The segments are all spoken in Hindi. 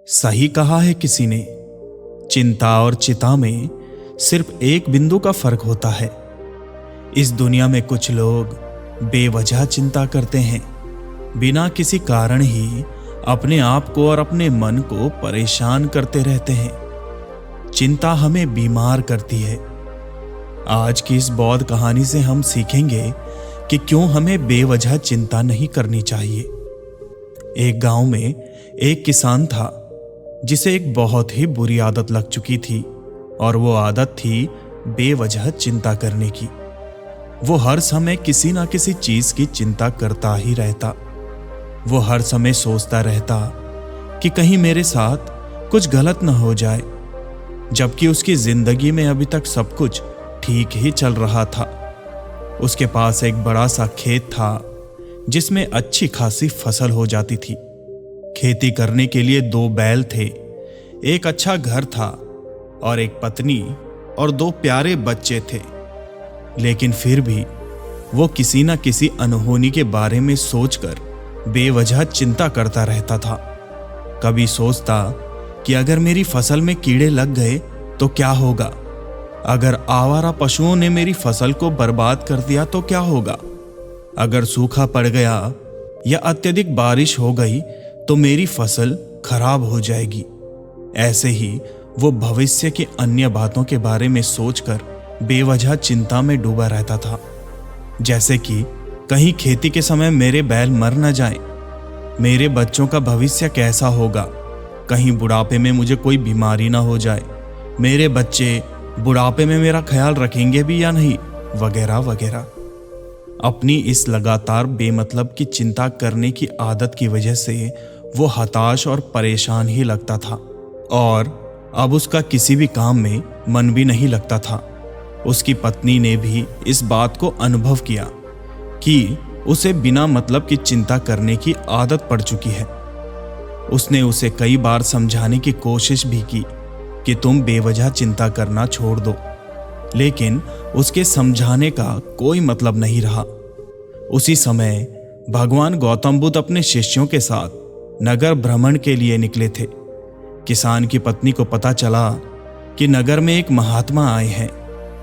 सही कहा है किसी ने, चिंता और चिता में सिर्फ एक बिंदु का फर्क होता है। इस दुनिया में कुछ लोग बेवजह चिंता करते हैं, बिना किसी कारण ही अपने आप को और अपने मन को परेशान करते रहते हैं। चिंता हमें बीमार करती है। आज की इस बौद्ध कहानी से हम सीखेंगे कि क्यों हमें बेवजह चिंता नहीं करनी चाहिए। एक गांव में एक किसान था जिसे एक बहुत ही बुरी आदत लग चुकी थी, और वो आदत थी बेवजह चिंता करने की। वो हर समय किसी ना किसी चीज की चिंता करता ही रहता। वो हर समय सोचता रहता कि कहीं मेरे साथ कुछ गलत न हो जाए, जबकि उसकी जिंदगी में अभी तक सब कुछ ठीक ही चल रहा था। उसके पास एक बड़ा सा खेत था जिसमें अच्छी खासी फसल हो जाती थी। खेती करने के लिए 2 बैल थे, एक अच्छा घर था और एक पत्नी और 2 प्यारे बच्चे थे। लेकिन फिर भी वो किसी न किसी अनहोनी के बारे में सोचकर बेवजह चिंता करता रहता था। कभी सोचता कि अगर मेरी फसल में कीड़े लग गए तो क्या होगा, अगर आवारा पशुओं ने मेरी फसल को बर्बाद कर दिया तो क्या होगा, अगर सूखा पड़ गया या अत्यधिक बारिश हो गई तो मेरी फसल खराब हो जाएगी। ऐसे ही वो भविष्य की अन्य बातों के बारे में सोचकर बेवजह चिंता में डूबा रहता था। जैसे कि कहीं खेती के समय मेरे बैल मर न जाएं, मेरे बच्चों का भविष्य कैसा होगा, कहीं बुढ़ापे में मुझे कोई बीमारी ना हो जाए, मेरे बच्चे बुढ़ापे में मेरा ख्याल रखेंगे भी या नहीं, वगैरह वगैरह। अपनी इस लगातार बेमतलब की चिंता करने की आदत की वजह से वो हताश और परेशान ही लगता था, और अब उसका किसी भी काम में मन भी नहीं लगता था। उसकी पत्नी ने भी इस बात को अनुभव किया कि उसे बिना मतलब की चिंता करने की आदत पड़ चुकी है। उसने उसे कई बार समझाने की कोशिश भी की कि तुम बेवजह चिंता करना छोड़ दो, लेकिन उसके समझाने का कोई मतलब नहीं रहा। उसी समय भगवान गौतम बुद्ध अपने शिष्यों के साथ नगर भ्रमण के लिए निकले थे। किसान की पत्नी को पता चला कि नगर में एक महात्मा आए हैं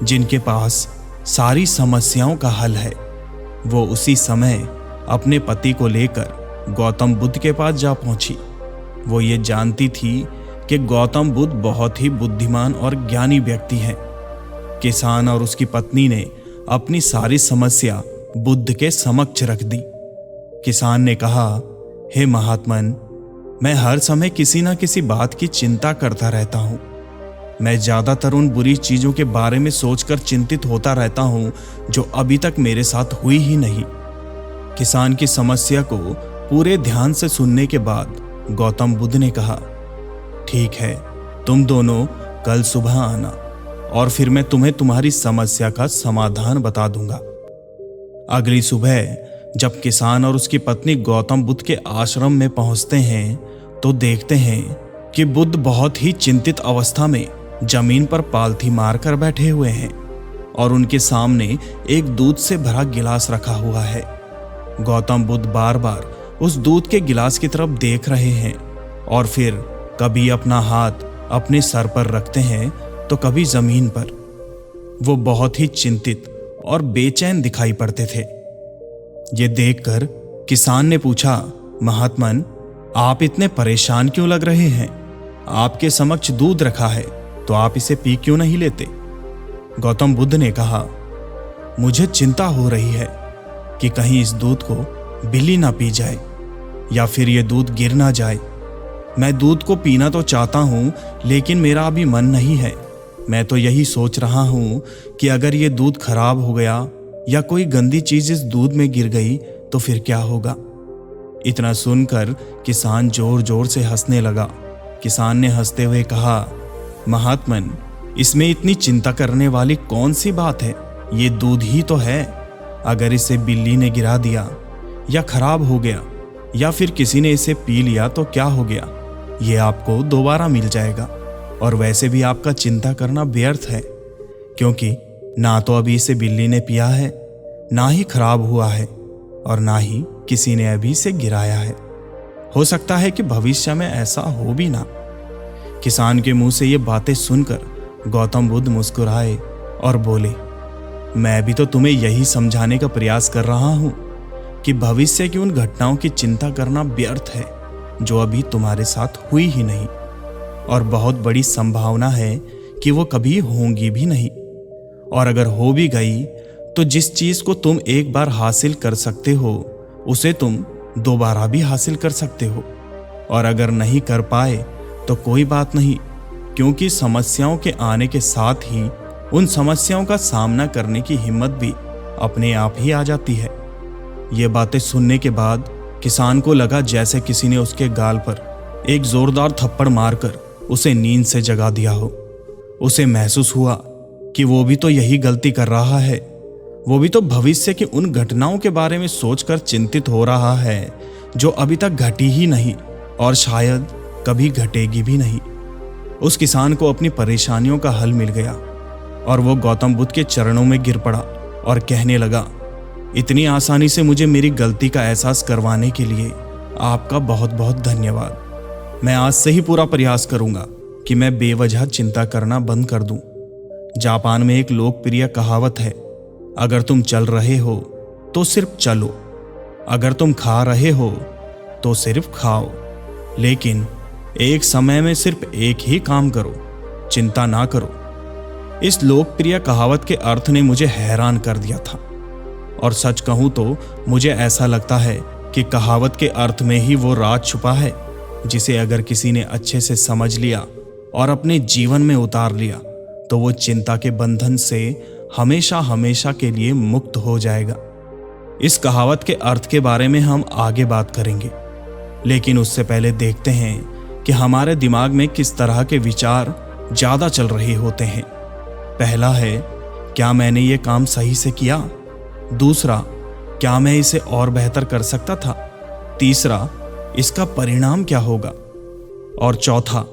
जिनके पास सारी समस्याओं का हल है। वो उसी समय अपने पति को लेकर गौतम बुद्ध के पास जा पहुंची। वो ये जानती थी कि गौतम बुद्ध बहुत ही बुद्धिमान और ज्ञानी व्यक्ति हैं। किसान और उसकी पत्नी ने अपनी सारी समस्या बुद्ध के समक्ष रख दी। किसान ने कहा, हे महात्मन, मैं हर समय किसी ना किसी बात की चिंता करता रहता हूँ। मैं ज्यादातर उन बुरी चीजों के बारे में सोचकर चिंतित होता रहता हूँ जो अभी तक मेरे साथ हुई ही नहीं। किसान की समस्या को पूरे ध्यान से सुनने के बाद गौतम बुद्ध ने कहा, ठीक है, तुम दोनों कल सुबह आना और फिर मैं तुम्हें तुम्हारी समस्या का समाधान बता दूंगा। अगली सुबह जब किसान और उसकी पत्नी गौतम बुद्ध के आश्रम में पहुंचते हैं तो देखते हैं कि बुद्ध बहुत ही चिंतित अवस्था में जमीन पर पालथी मारकर बैठे हुए हैं और उनके सामने एक दूध से भरा गिलास रखा हुआ है। गौतम बुद्ध बार बार उस दूध के गिलास की तरफ देख रहे हैं और फिर कभी अपना हाथ अपने सर पर रखते हैं तो कभी जमीन पर। वो बहुत ही चिंतित और बेचैन दिखाई पड़ते थे। ये देखकर किसान ने पूछा, महात्मन, आप इतने परेशान क्यों लग रहे हैं? आपके समक्ष दूध रखा है तो आप इसे पी क्यों नहीं लेते? गौतम बुद्ध ने कहा, मुझे चिंता हो रही है कि कहीं इस दूध को बिल्ली ना पी जाए या फिर ये दूध गिर ना जाए। मैं दूध को पीना तो चाहता हूं, लेकिन मेरा अभी मन नहीं है। मैं तो यही सोच रहा हूं कि अगर ये दूध खराब हो गया या कोई गंदी चीज इस दूध में गिर गई तो फिर क्या होगा? इतना सुनकर किसान जोर जोर से हंसने लगा। किसान ने हंसते हुए कहा, महात्मन, इसमें इतनी चिंता करने वाली कौन सी बात है? ये दूध ही तो है। अगर इसे बिल्ली ने गिरा दिया या खराब हो गया या फिर किसी ने इसे पी लिया तो क्या हो गया? ये आपको दोबारा मिल जाएगा, और वैसे भी आपका चिंता करना व्यर्थ है, क्योंकि ना तो अभी इसे बिल्ली ने पिया है, ना ही खराब हुआ है, और ना ही किसी ने अभी इसे गिराया है। हो सकता है कि भविष्य में ऐसा हो भी ना। किसान के मुंह से ये बातें सुनकर गौतम बुद्ध मुस्कुराए और बोले, मैं भी तो तुम्हें यही समझाने का प्रयास कर रहा हूं कि भविष्य की उन घटनाओं की चिंता करना व्यर्थ है जो अभी तुम्हारे साथ हुई ही नहीं, और बहुत बड़ी संभावना है कि वो कभी होंगी भी नहीं। और अगर हो भी गई तो जिस चीज को तुम एक बार हासिल कर सकते हो उसे तुम दोबारा भी हासिल कर सकते हो, और अगर नहीं कर पाए तो कोई बात नहीं, क्योंकि समस्याओं के आने के साथ ही उन समस्याओं का सामना करने की हिम्मत भी अपने आप ही आ जाती है। ये बातें सुनने के बाद किसान को लगा जैसे किसी ने उसके गाल पर एक जोरदार थप्पड़ मारकर उसे नींद से जगा दिया हो। उसे महसूस हुआ कि वो भी तो यही गलती कर रहा है। वो भी तो भविष्य की उन घटनाओं के बारे में सोचकर चिंतित हो रहा है जो अभी तक घटी ही नहीं और शायद कभी घटेगी भी नहीं। उस किसान को अपनी परेशानियों का हल मिल गया और वो गौतम बुद्ध के चरणों में गिर पड़ा और कहने लगा, इतनी आसानी से मुझे मेरी गलती का एहसास करवाने के लिए आपका बहुत बहुत धन्यवाद। मैं आज से ही पूरा प्रयास करूंगा कि मैं बेवजह चिंता करना बंद कर दूं। जापान में एक लोकप्रिय कहावत है, अगर तुम चल रहे हो तो सिर्फ चलो, अगर तुम खा रहे हो तो सिर्फ खाओ, लेकिन एक समय में सिर्फ एक ही काम करो, चिंता ना करो। इस लोकप्रिय कहावत के अर्थ ने मुझे हैरान कर दिया था, और सच कहूं तो मुझे ऐसा लगता है कि कहावत के अर्थ में ही वो राज छुपा है जिसे अगर किसी ने अच्छे से समझ लिया और अपने जीवन में उतार लिया तो वो चिंता के बंधन से हमेशा हमेशा के लिए मुक्त हो जाएगा। इस कहावत के अर्थ के बारे में हम आगे बात करेंगे, लेकिन उससे पहले देखते हैं कि हमारे दिमाग में किस तरह के विचार ज्यादा चल रहे होते हैं। पहला है, क्या मैंने ये काम सही से किया? दूसरा, क्या मैं इसे और बेहतर कर सकता था? तीसरा, इसका परिणाम क्या होगा? और चौथा,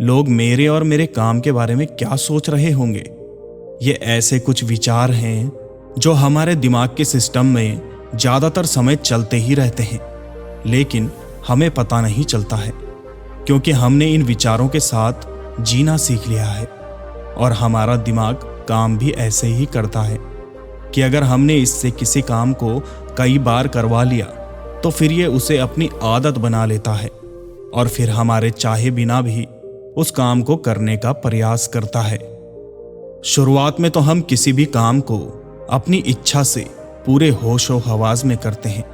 लोग मेरे और मेरे काम के बारे में क्या सोच रहे होंगे? ये ऐसे कुछ विचार हैं जो हमारे दिमाग के सिस्टम में ज्यादातर समय चलते ही रहते हैं, लेकिन हमें पता नहीं चलता है, क्योंकि हमने इन विचारों के साथ जीना सीख लिया है। और हमारा दिमाग काम भी ऐसे ही करता है कि अगर हमने इससे किसी काम को कई बार करवा लिया तो फिर ये उसे अपनी आदत बना लेता है, और फिर हमारे चाहे बिना भी उस काम को करने का प्रयास करता है। शुरुआत में तो हम किसी भी काम को अपनी इच्छा से पूरे होश और हवास में करते हैं,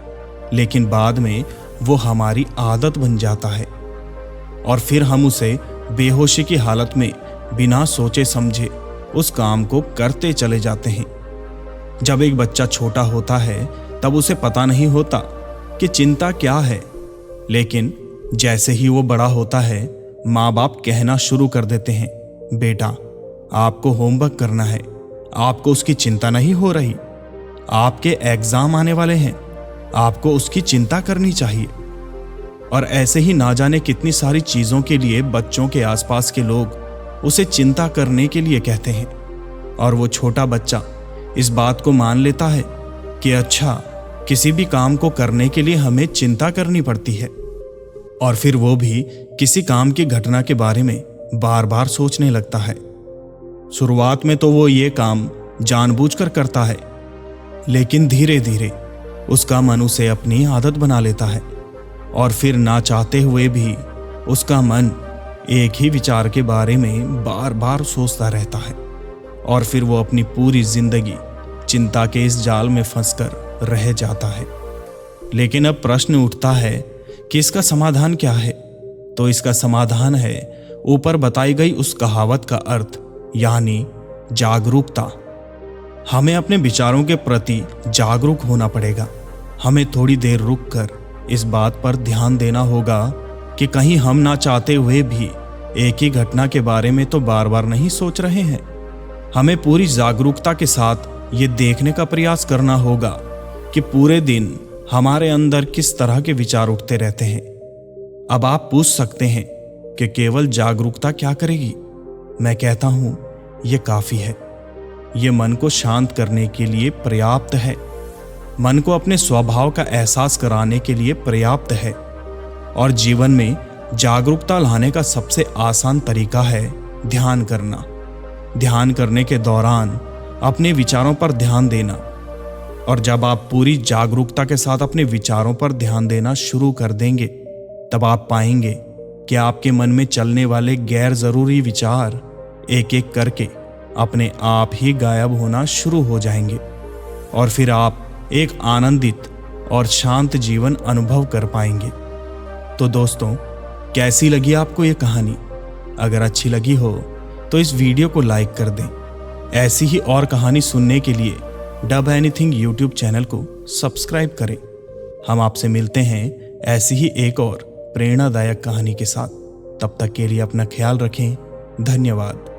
लेकिन बाद में वो हमारी आदत बन जाता है और फिर हम उसे बेहोशी की हालत में बिना सोचे समझे उस काम को करते चले जाते हैं। जब एक बच्चा छोटा होता है तब उसे पता नहीं होता कि चिंता क्या है, लेकिन जैसे ही वो बड़ा होता है माँ बाप कहना शुरू कर देते हैं, बेटा आपको होमवर्क करना है, आपको उसकी चिंता नहीं हो रही, आपके एग्जाम आने वाले हैं, आपको उसकी चिंता करनी चाहिए। और ऐसे ही ना जाने कितनी सारी चीजों के लिए बच्चों के आसपास के लोग उसे चिंता करने के लिए कहते हैं, और वो छोटा बच्चा इस बात को मान लेता है कि अच्छा, किसी भी काम को करने के लिए हमें चिंता करनी पड़ती है, और फिर वो भी किसी काम की घटना के बारे में बार बार सोचने लगता है। शुरुआत में तो वो ये काम जानबूझकर करता है, लेकिन धीरे धीरे उसका मन उसे अपनी आदत बना लेता है, और फिर ना चाहते हुए भी उसका मन एक ही विचार के बारे में बार बार सोचता रहता है, और फिर वो अपनी पूरी जिंदगी चिंता के इस जाल में फंसकर रह जाता है। लेकिन अब प्रश्न उठता है कि इसका समाधान क्या है? तो इसका समाधान है ऊपर बताई गई उस कहावत का अर्थ, यानी जागरूकता। हमें अपने विचारों के प्रति जागरूक होना पड़ेगा। हमें थोड़ी देर रुककर इस बात पर ध्यान देना होगा कि कहीं हम ना चाहते हुए भी एक ही घटना के बारे में तो बार बार नहीं सोच रहे हैं। हमें पूरी जागरूकता के साथ ये देखने का प्रयास करना होगा कि पूरे दिन हमारे अंदर किस तरह के विचार उठते रहते हैं। अब आप पूछ सकते हैं कि केवल जागरूकता क्या करेगी? मैं कहता हूं ये काफी है। ये मन को शांत करने के लिए पर्याप्त है, मन को अपने स्वभाव का एहसास कराने के लिए पर्याप्त है, और जीवन में जागरूकता लाने का सबसे आसान तरीका है ध्यान करना। ध्यान करने के दौरान अपने विचारों पर ध्यान देना, और जब आप पूरी जागरूकता के साथ अपने विचारों पर ध्यान देना शुरू कर देंगे, तब आप पाएंगे कि आपके मन में चलने वाले गैर जरूरी विचार एक एक करके अपने आप ही गायब होना शुरू हो जाएंगे, और फिर आप एक आनंदित और शांत जीवन अनुभव कर पाएंगे। तो दोस्तों, कैसी लगी आपको ये कहानी? अगर अच्छी लगी हो तो इस वीडियो को लाइक कर दें। ऐसी ही और कहानी सुनने के लिए डब एनीथिंग यूट्यूब चैनल को सब्सक्राइब करें। हम आपसे मिलते हैं ऐसी ही एक और प्रेरणादायक कहानी के साथ। तब तक के लिए अपना ख्याल रखें। धन्यवाद।